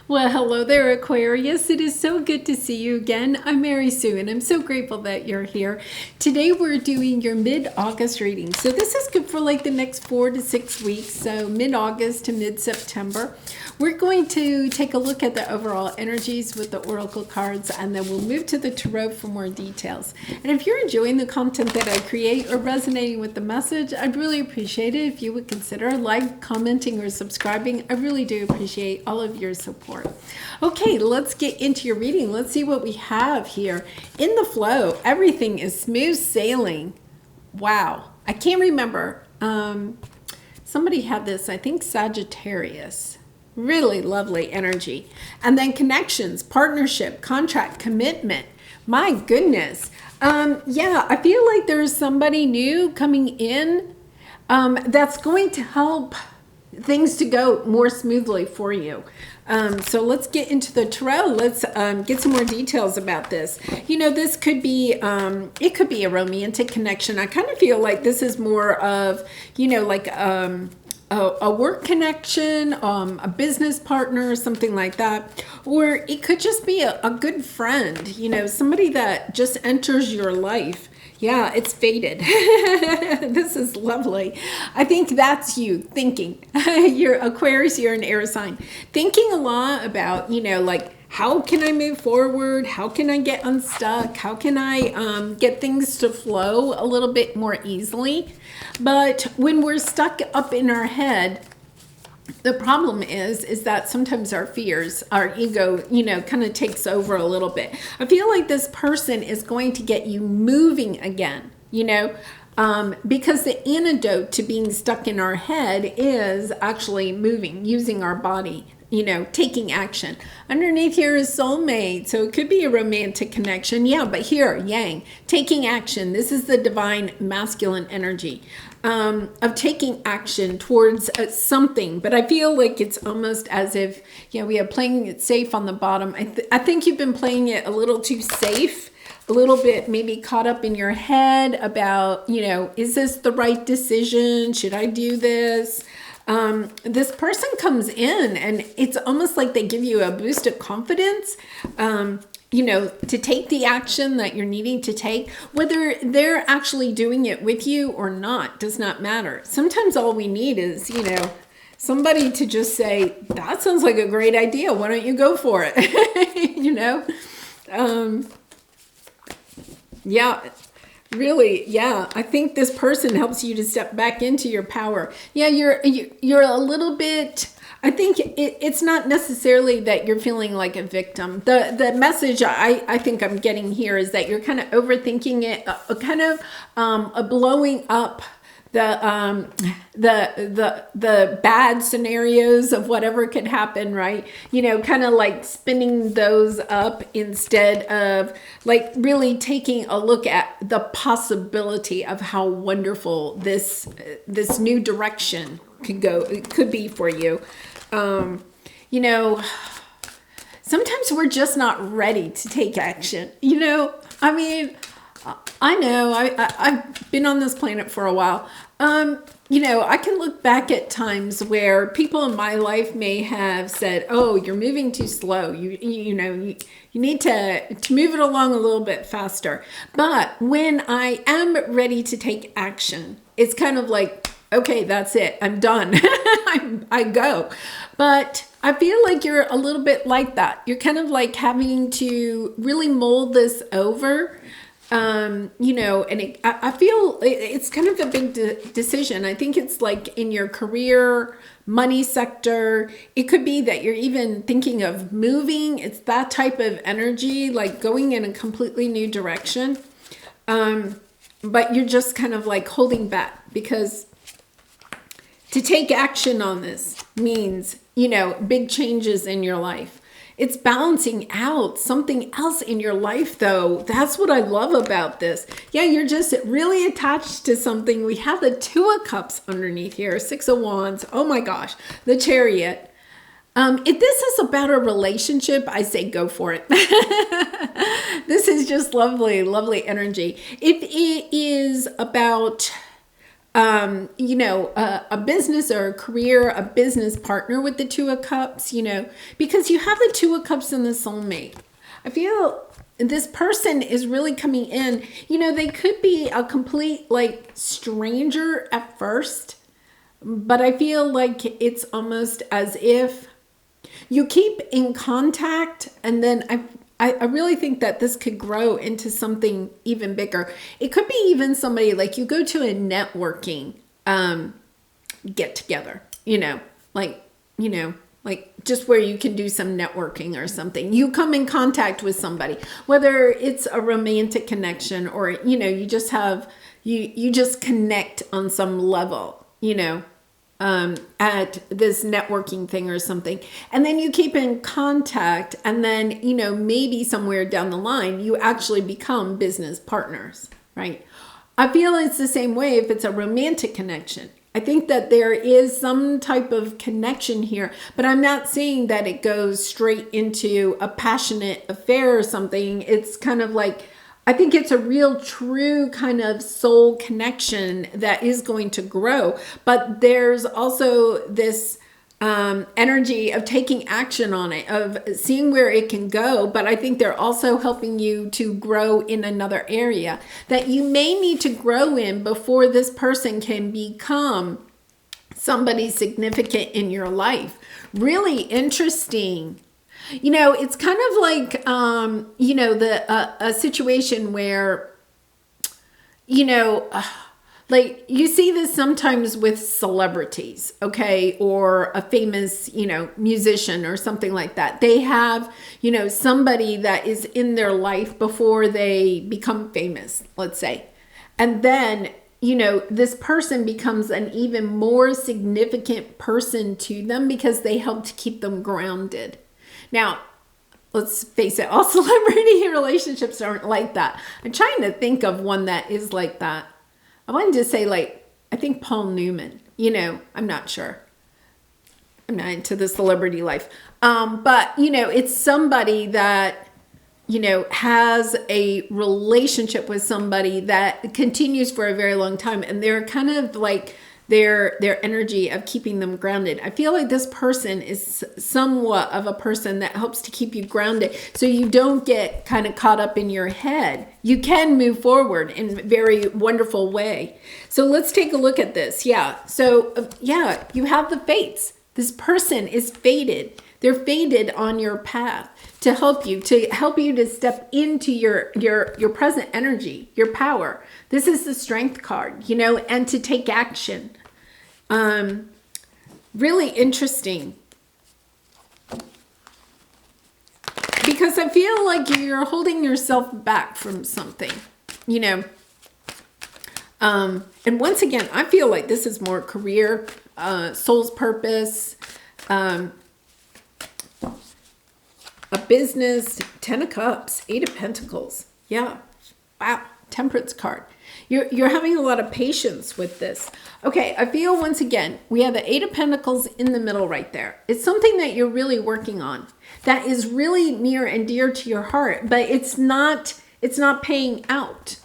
Well, hello there, Aquarius. It is so good to see you again. I'm Mary Sue, and I'm so grateful that you're here. Today, we're doing your mid-August reading. So this is good for like the next 4 to 6 weeks, so mid-August to mid-September. We're going to take a look at the overall energies with the oracle cards, and then we'll move to the tarot for more details. And if you're enjoying the content that I create or resonating with the message, I'd really appreciate it if you would consider like, commenting, or subscribing. I really do appreciate all of your support. Okay, let's get into your reading. Let's see what we have here. In the flow, everything is smooth sailing. Wow. I can't remember. Somebody had this, I think Sagittarius. Really lovely energy. And then connections, partnership, contract, commitment. My goodness. Yeah, I feel like there's somebody new coming in that's going to help things to go more smoothly for you. So let's get into the tarot. Let's get some more details about this. You know, this could be, it could be a romantic connection. I kind of feel like this is more of, you know, like a work connection, a business partner, something like that. Or it could just be a good friend, you know, somebody that just enters your life. Yeah, it's faded. This is lovely. I think that's you thinking. You're Aquarius, you're an air sign. Thinking a lot about, you know, like, how can I move forward? How can I get unstuck? How can I get things to flow a little bit more easily? But when we're stuck up in our head, the problem is that sometimes our fears, our ego, you know, kind of takes over a little bit. I feel like this person is going to get you moving again, you know, because the antidote to being stuck in our head is actually moving, using our body, you know, taking action. Underneath here is soulmate, so it could be a romantic connection. Yeah, but here, yang, taking action. This is the divine masculine energy of taking action towards something. But I feel like it's almost as if, you know, we are playing it safe on the bottom. I think you've been playing it a little too safe, a little bit maybe caught up in your head about, you know, is this the right decision? Should I do this? This person comes in and it's almost like they give you a boost of confidence, you know, to take the action that you're needing to take. Whether they're actually doing it with you or not does not matter. Sometimes all we need is, you know, somebody to just say, that sounds like a great idea. Why don't you go for it? You know? Yeah. Really, yeah. I think this person helps you to step back into your power. Yeah, you're a little bit. I think it's not necessarily that you're feeling like a victim. The message I think I'm getting here is that you're kind of overthinking it, kind of blowing up the bad scenarios of whatever could happen, right? You know, kind of like spinning those up instead of like really taking a look at the possibility of how wonderful this new direction could be for you. You know, sometimes we're just not ready to take action. You know, I mean, I know I've been on this planet for a while. You know, I can look back at times where people in my life may have said, "Oh, you're moving too slow. You know, you need to move it along a little bit faster." But when I am ready to take action, it's kind of like, okay, that's it. I'm done. I go. But I feel like you're a little bit like that. You're kind of like having to really mold this over. You know, and I feel it's kind of a big decision. I think it's like in your career, money sector. It could be that you're even thinking of moving. It's that type of energy, like going in a completely new direction. But you're just kind of like holding back because to take action on this means, you know, big changes in your life. It's balancing out something else in your life, though. That's what I love about this. Yeah, you're just really attached to something. We have the Two of Cups underneath here, Six of Wands. Oh my gosh, the Chariot. If this is about a relationship, I say go for it. This is just lovely, lovely energy. If it is about you know, a business or a career, a business partner with the Two of Cups, you know, because you have the Two of Cups and the soulmate. I feel this person is really coming in, you know, they could be a complete like stranger at first, but I feel like it's almost as if you keep in contact, and then I really think that this could grow into something even bigger. It could be even somebody like you go to a networking get together, you know, like just where you can do some networking or something. You come in contact with somebody, whether it's a romantic connection or, you know, you just have, you just connect on some level, you know, at this networking thing or something. And then you keep in contact, and then, you know, maybe somewhere down the line, you actually become business partners, right? I feel it's the same way if it's a romantic connection. I think that there is some type of connection here, but I'm not saying that it goes straight into a passionate affair or something. It's kind of like, I think it's a real true kind of soul connection that is going to grow. But there's also this energy of taking action on it, of seeing where it can go. But I think they're also helping you to grow in another area that you may need to grow in before this person can become somebody significant in your life. Really interesting. You know, it's kind of like, you know, a situation where, you know, like you see this sometimes with celebrities, okay, or a famous, you know, musician or something like that. They have, you know, somebody that is in their life before they become famous, let's say. And then, you know, this person becomes an even more significant person to them because they help to keep them grounded. Now, let's face it, all celebrity relationships aren't like that. I'm trying to think of one that is like that. I wanted to say, like, I think Paul Newman, you know, I'm not sure. I'm not into the celebrity life. But, you know, it's somebody that, you know, has a relationship with somebody that continues for a very long time. And they're kind of like, their energy of keeping them grounded. I feel like this person is somewhat of a person that helps to keep you grounded so you don't get kind of caught up in your head. You can move forward in a very wonderful way. So let's take a look at this. Yeah. So yeah, you have the fates. This person is fated. They're fated on your path to help you to step into your present energy, your power. This is the strength card, you know, and to take action. Really interesting. Because I feel like you're holding yourself back from something, you know. And once again, I feel like this is more career, soul's purpose, a business, 10 of Cups, 8 of Pentacles. Yeah. Wow. Temperance card. You're having a lot of patience with this. Okay, I feel once again, we have the 8 of Pentacles in the middle right there. It's something that you're really working on that is really near and dear to your heart, but it's not paying out.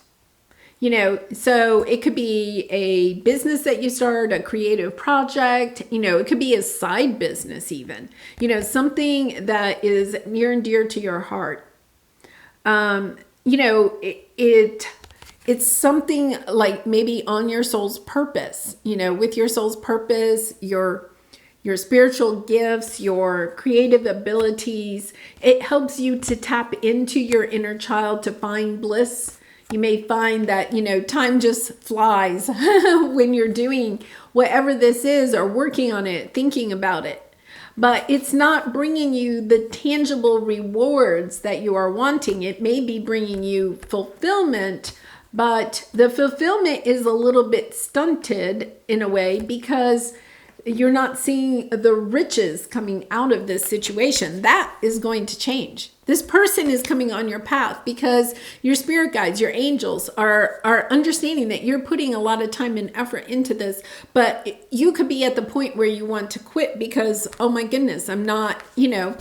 You know, so it could be a business that you start, a creative project, you know, it could be a side business even, you know, something that is near and dear to your heart. You know, it's something like maybe on your soul's purpose, you know, with your soul's purpose, your spiritual gifts, your creative abilities. It helps you to tap into your inner child to find bliss. You may find that, you know, time just flies when you're doing whatever this is or working on it, thinking about it. But it's not bringing you the tangible rewards that you are wanting. It may be bringing you fulfillment, but the fulfillment is a little bit stunted in a way because you're not seeing the riches coming out of this situation. That is going to change. This person is coming on your path because your spirit guides, your angels are understanding that you're putting a lot of time and effort into this, but you could be at the point where you want to quit because, oh my goodness, I'm not, you know,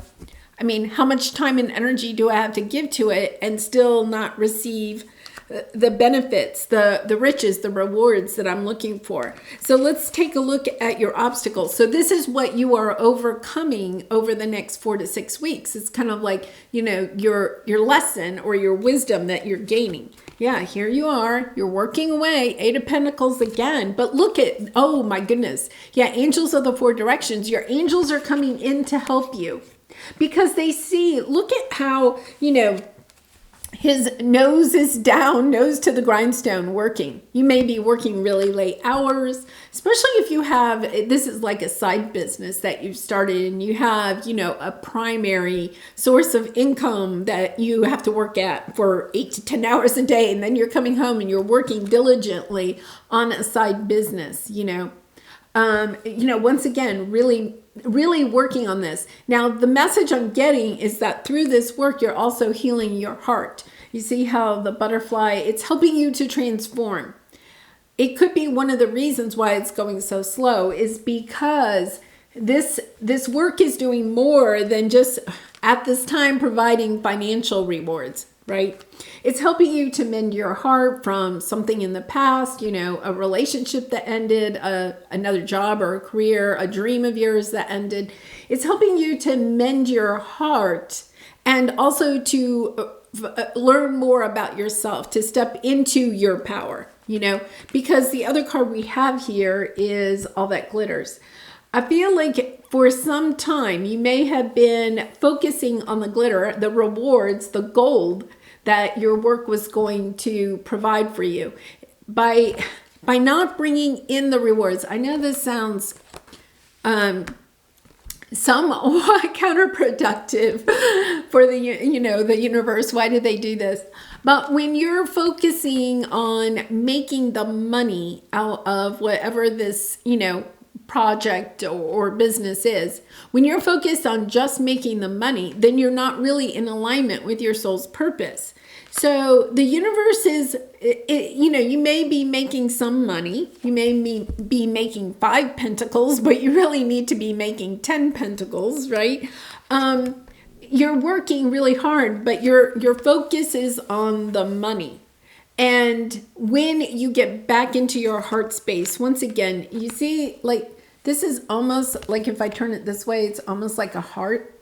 I mean, how much time and energy do I have to give to it and still not receive the benefits, the riches, the rewards that I'm looking for. So let's take a look at your obstacles. So this is what you are overcoming over the next 4 to 6 weeks. It's kind of like, your lesson or your wisdom that you're gaining. Yeah, here you are. You're working away. 8 of Pentacles again. But look at, oh my goodness. Yeah, angels of the 4 directions. Your angels are coming in to help you because they see, look at how, his nose is down, nose to the grindstone working. You may be working really late hours, especially if you have, this is like a side business that you've started and you have, a primary source of income that you have to work at for 8 to 10 hours a day. And then you're coming home and you're working diligently on a side business, once again, really working on this. Now, the message I'm getting is that through this work, you're also healing your heart. You see how the butterfly, it's helping you to transform. It could be one of the reasons why it's going so slow is because this work is doing more than just at this time providing financial rewards, right? It's helping you to mend your heart from something in the past, a relationship that ended, another job or a career, a dream of yours that ended. It's helping you to mend your heart and also to learn more about yourself, to step into your power, because the other card we have here is all that glitters. I feel like for some time you may have been focusing on the glitter, the rewards, the gold that your work was going to provide for you. By not bringing in the rewards, I know this sounds somewhat counterproductive for the universe. Why did they do this? But when you're focusing on making the money out of whatever this, project or business is, when you're focused on just making the money, then you're not really in alignment with your soul's purpose. So the universe is, you may be making some money. You may be making 5 pentacles, but you really need to be making 10 pentacles, right? You're working really hard, but your focus is on the money. And when you get back into your heart space, once again, you see, like, this is almost like, if I turn it this way, it's almost like a heart.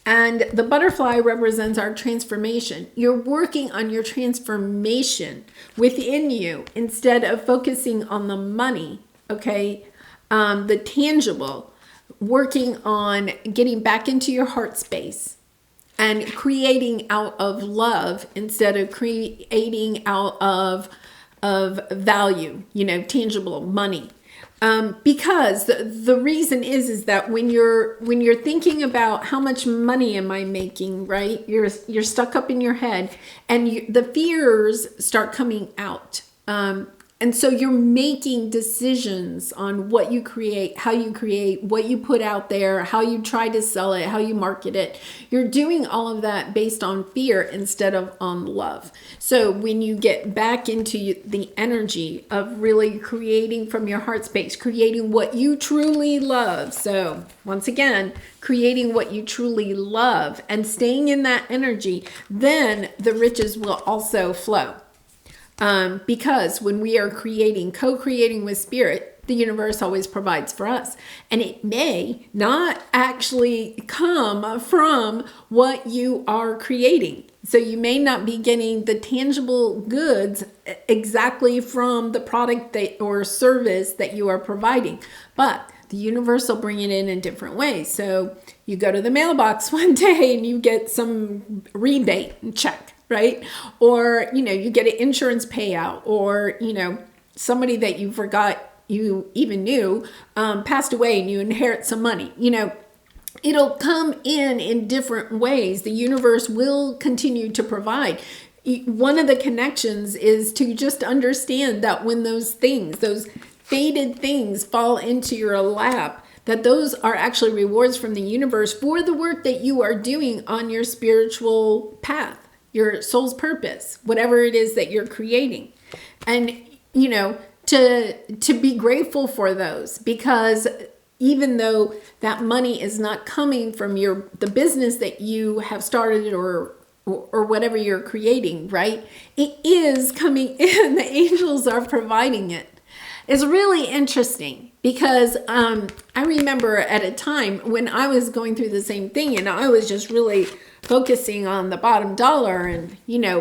And the butterfly represents our transformation. You're working on your transformation within you instead of focusing on the money, okay? The tangible, working on getting back into your heart space and creating out of love instead of creating out of value, tangible money. Because the reason is that when you're thinking about how much money am I making, right? You're stuck up in your head, and the fears start coming out. And so you're making decisions on what you create, how you create, what you put out there, how you try to sell it, how you market it. You're doing all of that based on fear instead of on love. So when you get back into the energy of really creating from your heart space, creating what you truly love. So once again, creating what you truly love and staying in that energy, then the riches will also flow. Because when we are co-creating with spirit, the universe always provides for us. And it may not actually come from what you are creating. So you may not be getting the tangible goods exactly from the product or service that you are providing, but the universe will bring it in different ways. So you go to the mailbox one day and you get some rebate check, right? Or, you get an insurance payout, or, somebody that you forgot you even knew passed away and you inherit some money. It'll come in different ways. The universe will continue to provide. One of the connections is to just understand that when those things, those faded things fall into your lap, that those are actually rewards from the universe for the work that you are doing on your spiritual path, your soul's purpose, whatever it is that you're creating. And, to be grateful for those, because even though that money is not coming from the business that you have started or or whatever you're creating, right? It is coming in. The angels are providing it. It's really interesting because I remember at a time when I was going through the same thing and I was just really focusing on the bottom dollar and,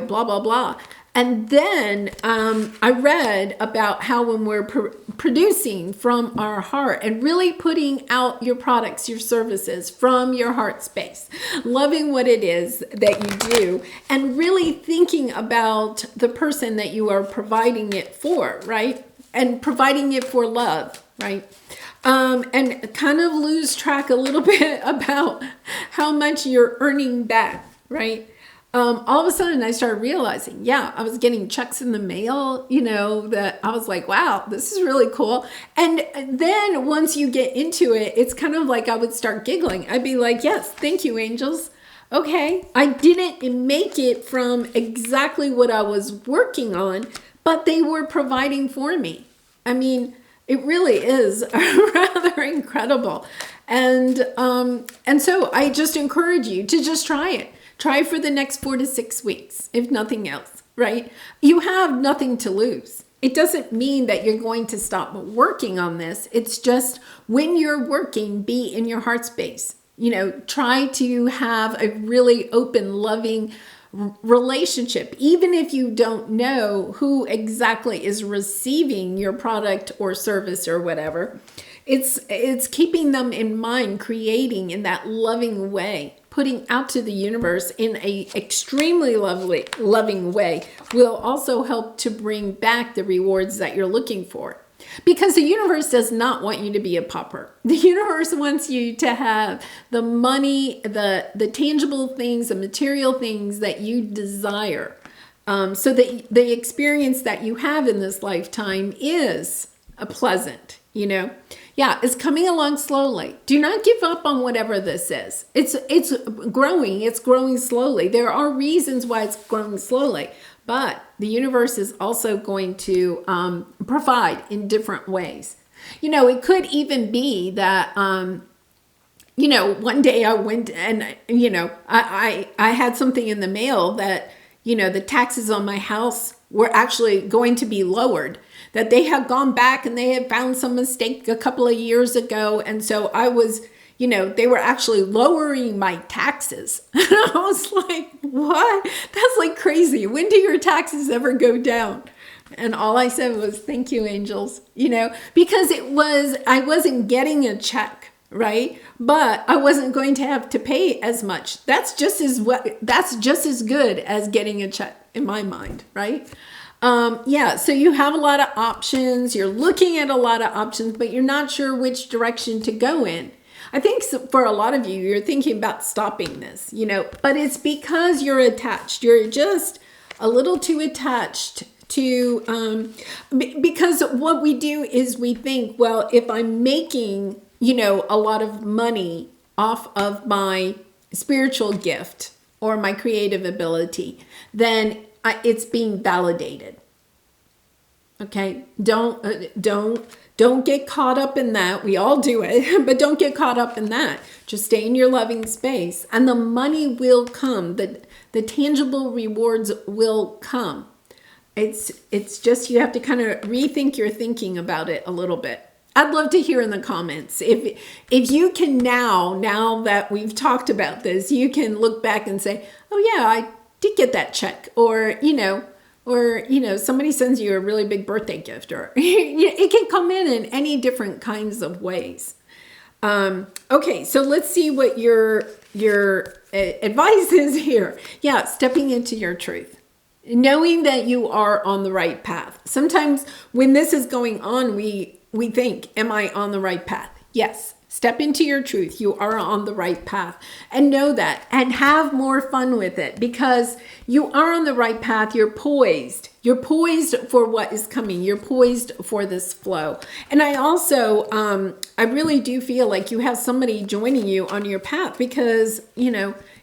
blah, blah, blah. And then I read about how when we're producing from our heart and really putting out your products, your services from your heart space, loving what it is that you do, and really thinking about the person that you are providing it for, right? And providing it for love, right? And kind of lose track a little bit about how much you're earning back, right? All of a sudden I started realizing, I was getting checks in the mail, that I was like, wow, this is really cool. And then once you get into it, it's kind of like I would start giggling. I'd be like, yes, thank you, angels. Okay, I didn't make it from exactly what I was working on, but they were providing for me. I mean, it really is rather incredible. And so I just encourage you to just try it. Try for the next 4 to 6 weeks, if nothing else, right? You have nothing to lose. It doesn't mean that you're going to stop working on this. It's just when you're working, be in your heart space. Try to have a really open, loving relationship, even if you don't know who exactly is receiving your product or service or whatever. It's keeping them in mind, creating in that loving way, putting out to the universe in a extremely loving way will also help to bring back the rewards that you're looking for. Because the universe does not want you to be a pauper. The universe wants you to have the money, the tangible things, the material things that you desire. So that the experience that you have in this lifetime is a pleasant, it's coming along slowly. Do not give up on whatever this is. It's growing slowly. There are reasons why it's growing slowly. But the universe is also going to provide in different ways. It could even be that, one day I went and, I had something in the mail that, the taxes on my house were actually going to be lowered. That they had gone back and they had found some mistake a couple of years ago. And so I was, they were actually lowering my taxes. And I was like, what? That's like crazy. When do your taxes ever go down? And all I said was, thank you, angels, because I wasn't getting a check, right? But I wasn't going to have to pay as much. That's just as good as getting a check in my mind, right? So you have a lot of options. You're looking at a lot of options, but you're not sure which direction to go in. I think for a lot of you, you're thinking about stopping this, but it's because you're attached. You're just a little too attached to, because what we do is we think, well, if I'm making, a lot of money off of my spiritual gift or my creative ability, then it's being validated. Okay, don't get caught up in that. We all do it, but don't get caught up in that. Just stay in your loving space, and the money will come. The tangible rewards will come. It's just you have to kind of rethink your thinking about it a little bit. I'd love to hear in the comments if you can now that we've talked about this, you can look back and say, oh yeah, I did get that check, or somebody sends you a really big birthday gift, or it can come in any different kinds of ways. Okay, so let's see what your advice is here. Yeah, stepping into your truth. Knowing that you are on the right path. Sometimes when this is going on, we think, am I on the right path? Yes. Step into your truth. You are on the right path, and know that, and have more fun with it, because you are on the right path. You're poised. You're poised for what is coming. You're poised for this flow. And I also, I really do feel like you have somebody joining you on your path, because, you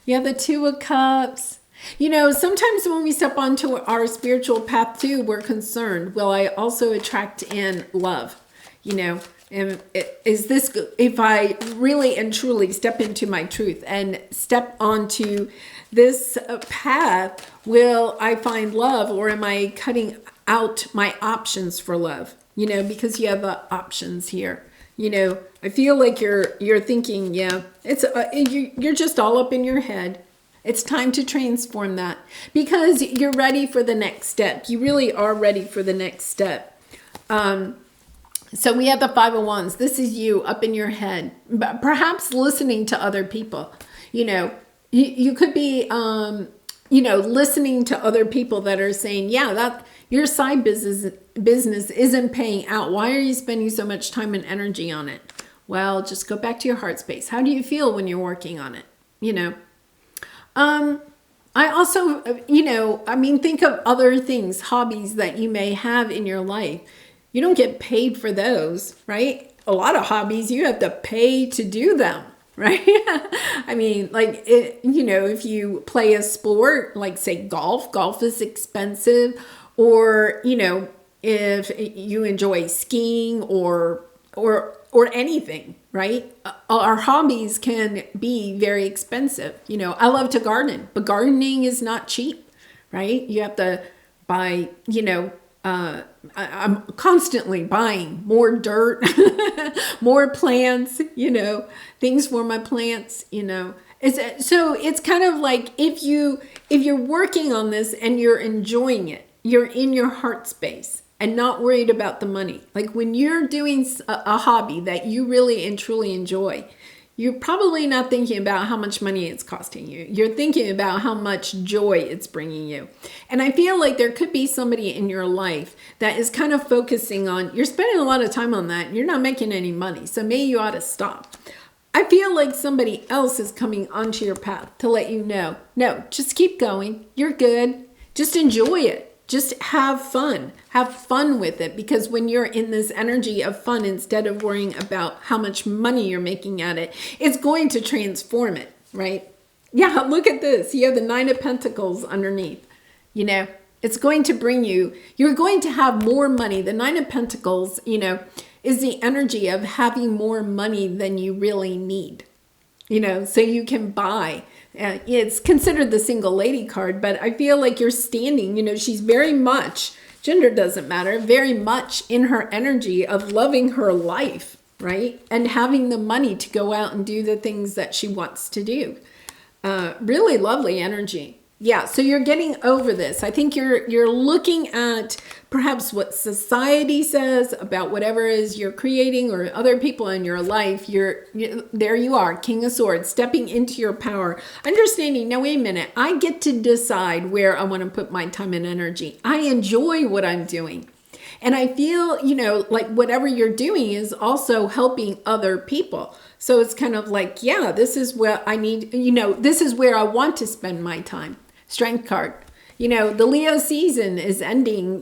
have the Two of Cups. Sometimes when we step onto our spiritual path too, we're concerned, will I also attract in love? Is this, if I really and truly step into my truth and step onto this path, will I find love, or am I cutting out my options for love? Because you have options here. I feel like you're thinking, yeah, it's you're just all up in your head. It's time to transform that, because you're ready for the next step. You really are ready for the next step. So we have the Five of Wands. This is you up in your head, but perhaps listening to other people. You could be, listening to other people that are saying, yeah, that your side business isn't paying out. Why are you spending so much time and energy on it? Well, just go back to your heart space. How do you feel when you're working on it? I also, think of other things, hobbies that you may have in your life. You don't get paid for those, right? A lot of hobbies, you have to pay to do them, right? If you play a sport, like say golf is expensive, or, if you enjoy skiing or anything, right? Our hobbies can be very expensive. I love to garden, but gardening is not cheap, right? You have to buy, I'm constantly buying more dirt, more plants, things for my plants, So it's kind of like if you're working on this and you're enjoying it, you're in your heart space and not worried about the money. Like when you're doing a hobby that you really and truly enjoy, you're probably not thinking about how much money it's costing you. You're thinking about how much joy it's bringing you. And I feel like there could be somebody in your life that is kind of focusing on, you're spending a lot of time on that and you're not making any money. So maybe you ought to stop. I feel like somebody else is coming onto your path to let you know, no, just keep going. You're good. Just enjoy it. Just have fun. Have fun with it, because when you're in this energy of fun, instead of worrying about how much money you're making at it, it's going to transform it, right? Yeah, look at this. You have the Nine of Pentacles underneath. It's going to bring you're going to have more money. The Nine of Pentacles, is the energy of having more money than you really need, so you can buy. It's considered the single lady card, but I feel like you're standing, she's very much, gender doesn't matter, very much in her energy of loving her life, right? And having the money to go out and do the things that she wants to do. Really lovely energy. Yeah, so you're getting over this. I think you're looking at perhaps what society says about whatever it is you're creating, or other people in your life. There you are, King of Swords, stepping into your power, understanding, now wait a minute, I get to decide where I want to put my time and energy. I enjoy what I'm doing. And I feel, like whatever you're doing is also helping other people. So it's kind of like, yeah, this is what I need, this is where I want to spend my time. Strength card. The Leo season is ending,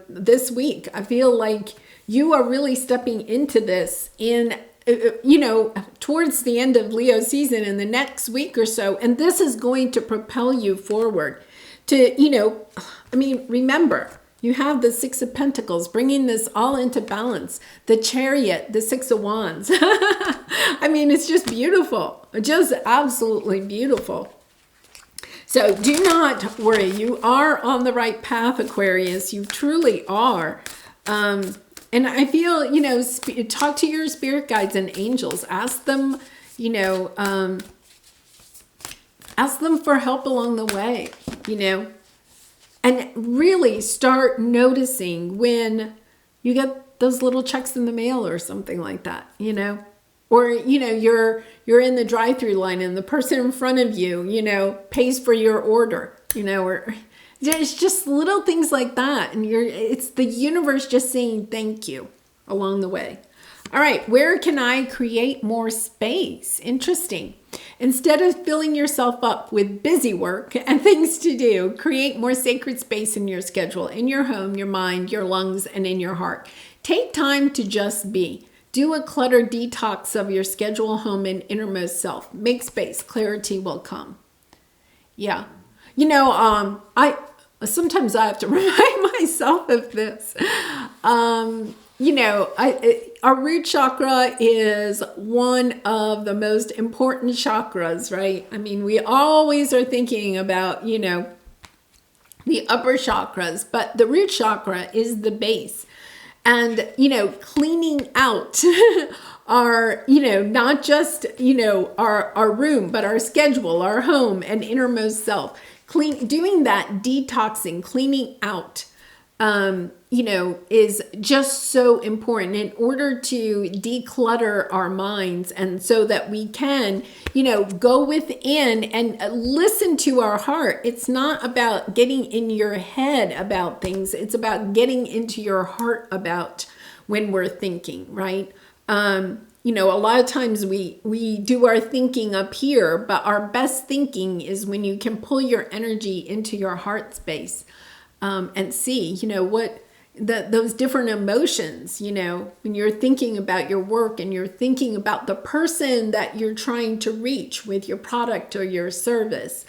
this week. I feel like you are really stepping into this in, towards the end of Leo season in the next week or so. And this is going to propel you forward to, remember, you have the Six of Pentacles, bringing this all into balance. The Chariot, the Six of Wands. It's just beautiful. Just absolutely beautiful. So do not worry. You are on the right path, Aquarius. You truly are. And I feel, talk to your spirit guides and angels. Ask them, ask them for help along the way, and really start noticing when you get those little checks in the mail or something like that, or, you're in the drive-through line and the person in front of you, pays for your order, or it's just little things like that. And it's the universe just saying thank you along the way. All right, where can I create more space? Interesting. Instead of filling yourself up with busy work and things to do, create more sacred space in your schedule, in your home, your mind, your lungs, and in your heart. Take time to just be. Do a clutter detox of your schedule, home, and innermost self. Make space. Clarity will come. Yeah. Sometimes I have to remind myself of this. our root chakra is one of the most important chakras, right? I mean, we always are thinking about, the upper chakras, but the root chakra is the base. And, cleaning out our, not just, our room, but our schedule, our home and innermost self, doing that detoxing, cleaning out, is just so important in order to declutter our minds, and so that we can, go within and listen to our heart. It's not about getting in your head about things. It's about getting into your heart about when we're thinking, right? A lot of times we do our thinking up here, but our best thinking is when you can pull your energy into your heart space. And see, what those different emotions, when you're thinking about your work and you're thinking about the person that you're trying to reach with your product or your service,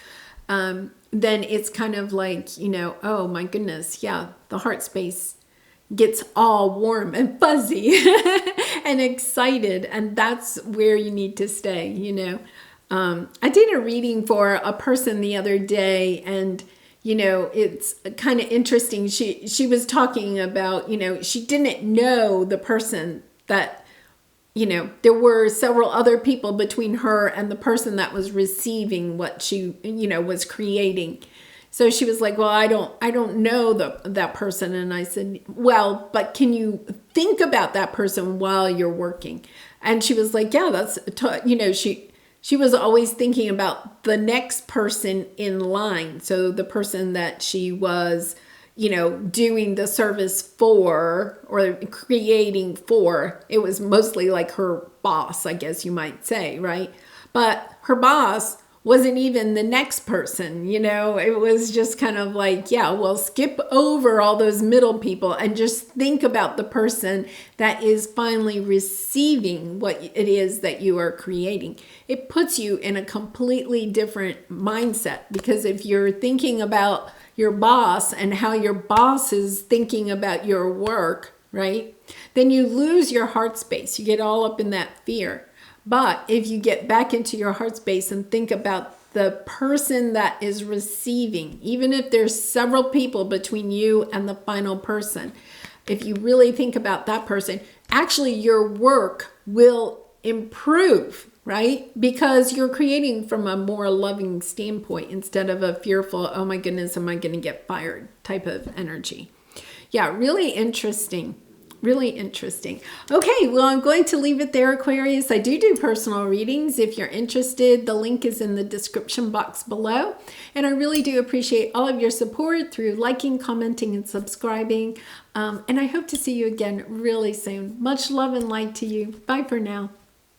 then it's kind of like, oh my goodness, yeah, the heart space gets all warm and fuzzy and excited. And that's where you need to stay, I did a reading for a person the other day, and it's kind of interesting. She was talking about, she didn't know the person that, there were several other people between her and the person that was receiving what she, was creating. So she was like, well, I don't know that person. And I said, well, but can you think about that person while you're working? And she was like, yeah, she was always thinking about the next person in line. So the person that she was, doing the service for or creating for, it was mostly like her boss, I guess you might say, right? But her boss wasn't even the next person, it was just kind of like, yeah, well, skip over all those middle people and just think about the person that is finally receiving what it is that you are creating. It puts you in a completely different mindset, because if you're thinking about your boss and how your boss is thinking about your work, right, then you lose your heart space. You get all up in that fear. But if you get back into your heart space and think about the person that is receiving, even if there's several people between you and the final person, if you really think about that person, actually your work will improve, right? Because you're creating from a more loving standpoint instead of a fearful, oh my goodness, am I going to get fired type of energy. Yeah, really interesting. Really interesting. Okay, well, I'm going to leave it there, Aquarius. I do personal readings. If you're interested, the link is in the description box below. And I really do appreciate all of your support through liking, commenting, and subscribing. And I hope to see you again really soon. Much love and light to you. Bye for now.